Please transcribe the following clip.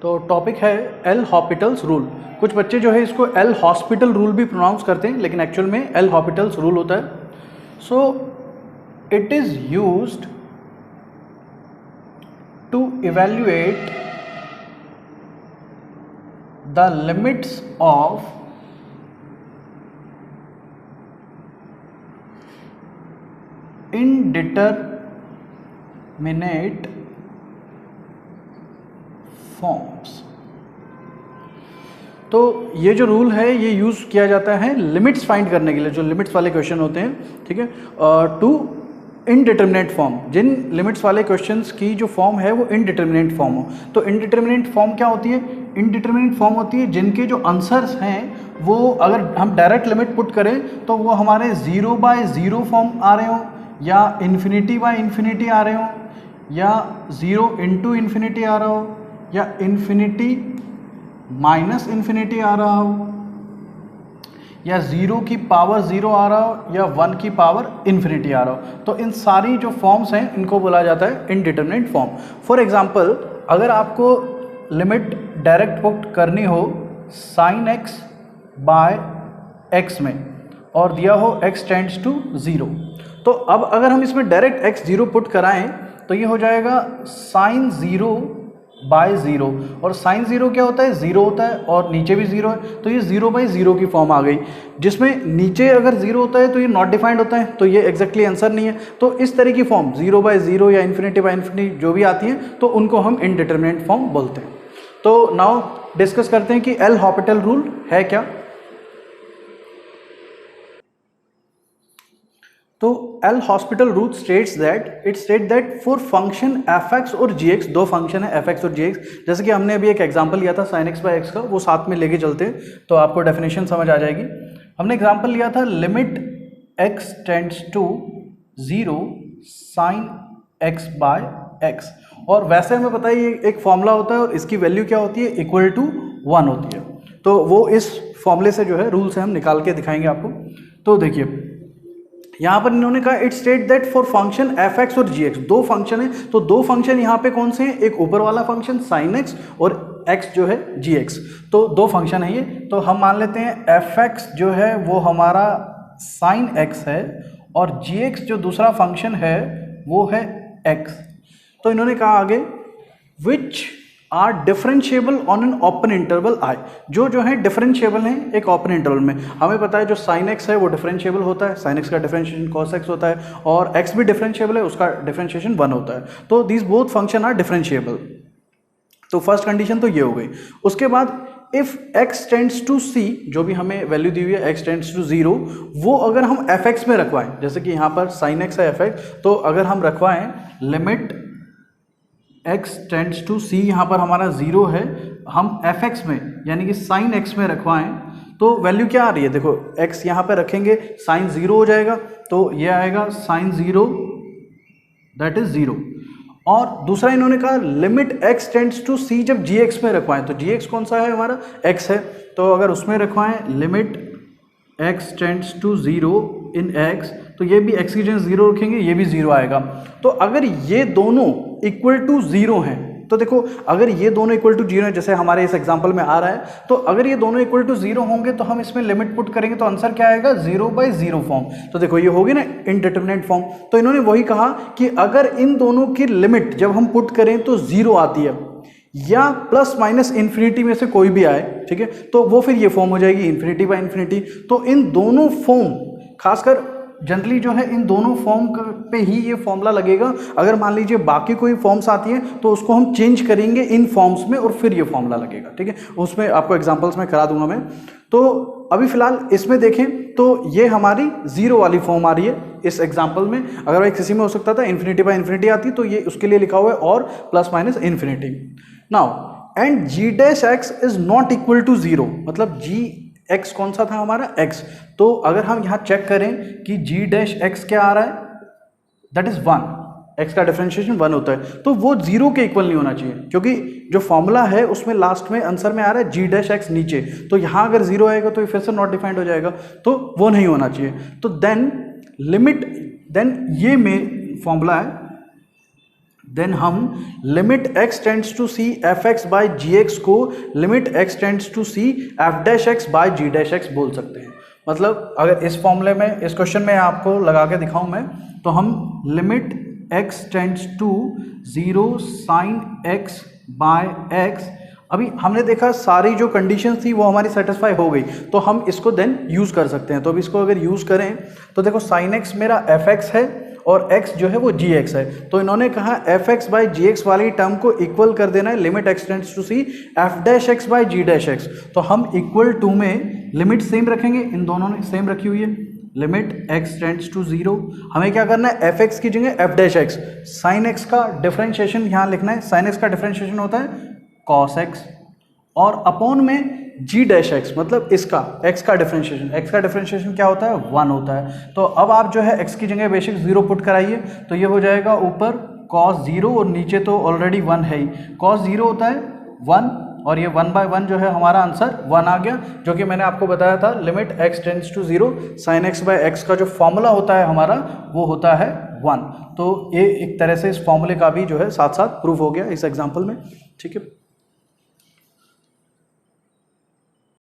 तो टॉपिक है L hospitals rule. कुछ बच्चे जो है इसको एल हॉस्पिटल रूल भी प्रोनाउंस करते हैं, लेकिन एक्चुअल में एल हॉस्पिटल्स रूल होता है। So it is used to evaluate the limits of indeterminate forms. तो ये जो रूल है ये यूज़ किया जाता है लिमिट्स फाइंड करने के लिए, जो लिमिट्स वाले क्वेश्चन होते हैं, ठीक है, टू इनडिटर्मिनेट फॉर्म। जिन लिमिट्स वाले क्वेश्चंस की जो फॉर्म है वो इनडिटर्मिनेट फॉर्म हो। तो इनडिटर्मिनेट फॉर्म क्या होती है? इनडिटर्मिनेट फॉर्म होती है जिनके जो आंसर्स हैं वो अगर हम डायरेक्ट लिमिट पुट करें तो वो हमारे 0/0 फॉर्म आ रहे हो, या इन्फिनिटी आ रहे हो, या 0 into इन्फिनिटी आ रहा हो, या इन्फिनिटी माइनस इन्फिनिटी आ रहा हो, या 0 की पावर 0 आ रहा हो, या 1 की पावर इन्फिनिटी आ रहा हो। तो इन सारी जो फॉर्म्स हैं इनको बोला जाता है इनडिटर्मिनेट फॉर्म। फॉर एग्जांपल, अगर आपको लिमिट डायरेक्ट पुट करनी हो sin x बाय x में और दिया हो x टेंड्स टू 0, तो अब अगर हम इसमें डायरेक्ट x 0 पुट कराएं तो ये हो जाएगा sin 0/0। और sin 0 क्या होता है? 0 होता है, और नीचे भी 0 है, तो ये 0/0 की फॉर्म आ गई। जिसमें नीचे अगर 0 होता है तो ये नॉट डिफाइंड होता है, तो ये एग्जैक्टली आंसर नहीं है। तो इस तरह की फॉर्म 0/0 या इन्फिनिटी जो भी आती हैं तो उनको हम इनडिटर्मिनेट फॉर्म बोलते हैं। तो नाउ डिस्कस करते हैं कि एल हॉस्पिटल रूल है क्या। तो L hospital rule state that for function F x और जी एक्स, दो फंक्शन है एफ एक्स और जी एक्स, जैसे कि हमने अभी एक एग्जांपल लिया था sin x/x का, वो साथ में लेके चलते हैं तो आपको डेफिनेशन समझ आ जाएगी। हमने एग्जांपल लिया था limit x tends to 0 sin x/x, और वैसे हमें पता है ये एक फॉर्मूला होता है और इसकी वैल्यू क्या होती है? इक्वल टू 1 होती है। तो वो इस फॉर्मूले से जो है रूल से हम निकाल के दिखाएंगे आपको। तो देखिए यहाँ पर इन्होंने कहा it state that for function F x और जी एक्स, दो फंक्शन है, तो दो फंक्शन यहाँ पे कौन से हैं? एक ऊपर वाला फंक्शन साइन एक्स और एक्स जो है जी एक्स, तो दो फंक्शन है ये। तो हम मान लेते हैं एफ एक्स जो है वो हमारा साइन एक्स है, और जी एक्स जो दूसरा फंक्शन है वो है एक्स। तो इन्होंने कहा आगे which are differentiable on an open interval I, जो है डिफरेंशिएबल हैं एक ओपन इंटरवल में। हमें पता है जो साइन एक्स है वो डिफरेंशिएबल होता है, साइन एक्स का डिफरेंशिएशन कॉस एक्स होता है, और एक्स भी डिफरेंशिएबल है, उसका डिफरेंशिएशन 1 होता है। तो these both function are differentiable. तो फर्स्ट कंडीशन तो ये हो गई। उसके बाद if x tends to c, जो भी हमें वैल्यू दी हुई है x टेंड्स टू 0, वो अगर हम fx में रखवाएं, जैसे कि यहाँ पर sin x है fx, तो अगर हम रखवाएं limit x tends to c, यहाँ पर हमारा 0 है, हम fx में यानी कि sin x में रखवाएं तो वैल्यू क्या आ रही है? देखो x यहाँ पे रखेंगे sin 0 हो जाएगा, तो ये आएगा sin 0 दैट इज 0। और दूसरा इन्होंने कहा limit x tends to c जब gx में रखवाएं, तो gx कौन सा है? हमारा x है, तो अगर उसमें रखवाएं limit x tends to 0 in x, तो ये भी x की जगह 0 रखेंगे, ये भी 0 आएगा। तो अगर ये दोनों इक्वल टू 0 हैं, तो देखो अगर ये दोनों इक्वल टू 0 है, जैसे हमारे इस एग्जांपल में आ रहा है, तो अगर ये दोनों इक्वल टू 0 होंगे तो हम इसमें लिमिट पुट करेंगे तो आंसर क्या आएगा? 0/0 फॉर्म। तो देखो ये होगी ना इनडिटर्मिनेट फॉर्म। तो इन्होंने वही कहा कि अगर इन दोनों की लिमिट जब हम पुट करें तो 0 आती है, या प्लस माइनस इन्फिनिटी में से कोई भी आए, ठीक है, तो वो फिर ये फॉर्म हो जाएगी इन्फिनिटी/इन्फिनिटी। तो इन दोनों फॉर्म, खासकर जनरली जो है इन दोनों फॉर्म पे ही ये फॉर्मूला लगेगा। अगर मान लीजिए बाकी कोई फॉर्म्स आती हैं तो उसको हम चेंज करेंगे इन फॉर्म्स में और फिर ये फॉर्मूला लगेगा, ठीक है। उसमें आपको एग्जांपल्स में करा दूंगा मैं। तो अभी फिलहाल इसमें देखें तो ये हमारी 0 वाली फॉर्म आ रही है इस एग्जाम्पल में। अगर एक किसी में हो सकता था इन्फिनिटी/इन्फिनिटी आती, तो ये उसके लिए लिखा हुआ है और plus minus infinity. Now and g'(x) is not equal to 0, मतलब x कौन सा था? हमारा x। तो अगर हम यहाँ चेक करें कि g'(x) क्या आ रहा है? दैट इज 1, x का डिफरेंशिएशन 1 होता है, तो वो 0 के इक्वल नहीं होना चाहिए, क्योंकि जो फॉर्मूला है उसमें लास्ट में आंसर में आ रहा है g'(x) नीचे, तो यहाँ अगर 0 आएगा तो फिर से नॉट डिफाइंड हो जाएगा, तो वो नहीं होना चाहिए। तो देन लिमिट, देन ये में फॉर्मूला है देन हम limit x tends to C F x by ji X को limit x tends to C F dash x by ji dash X बोल सकते हैं। मतलब अगर इस फॉर्मूले में, इस क्वेश्चन में आपको लगा के दिखाऊं मैं, तो हम limit x tends to 0 sine x by x, अभी हमने देखा सारी जो कंडीशन थी वो हमारी सेटिस्फाई हो गई, तो हम इसको देन यूज कर सकते हैं। तो अब इसको अगर यूज करें तो देखो साइन x मेरा एफ एक्स है और x जो है वो जी एक्स है, तो इन्होंने कहा f x by ji x वाली टर्म को इक्वल कर देना है limit x tends to C F dash x by ji dash x. तो हम इक्वल टू में लिमिट सेम रखेंगे, इन दोनों ने सेम रखी हुई है, लिमिट x टेंड्स टू 0, हमें क्या करना है एफ एक्स की जगह F dash x, sine x का डिफरेंशिएशन यहाँ लिखना है, साइन एक्स का डिफरेंशिएशन होता है कॉस एक्स, और अपॉन में जी डैश एक्स, मतलब इसका x का डिफरेंशिएशन, x का डिफरेंशिएशन क्या होता है 1 होता है। तो अब आप जो है x की जगह बेशक 0 पुट कराइए, तो ये हो जाएगा ऊपर cos 0 और नीचे तो ऑलरेडी 1 है ही, cos 0 होता है 1 और ये 1/1 जो है हमारा आंसर 1 आ गया, जो कि मैंने आपको बताया था limit x tends to 0 sine x by x का जो फॉर्मूला होता है हमारा वो होता है 1। तो ये एक तरह से इस फॉर्मूले का भी जो है साथ साथ प्रूफ हो गया इस एग्जाम्पल में, ठीक है।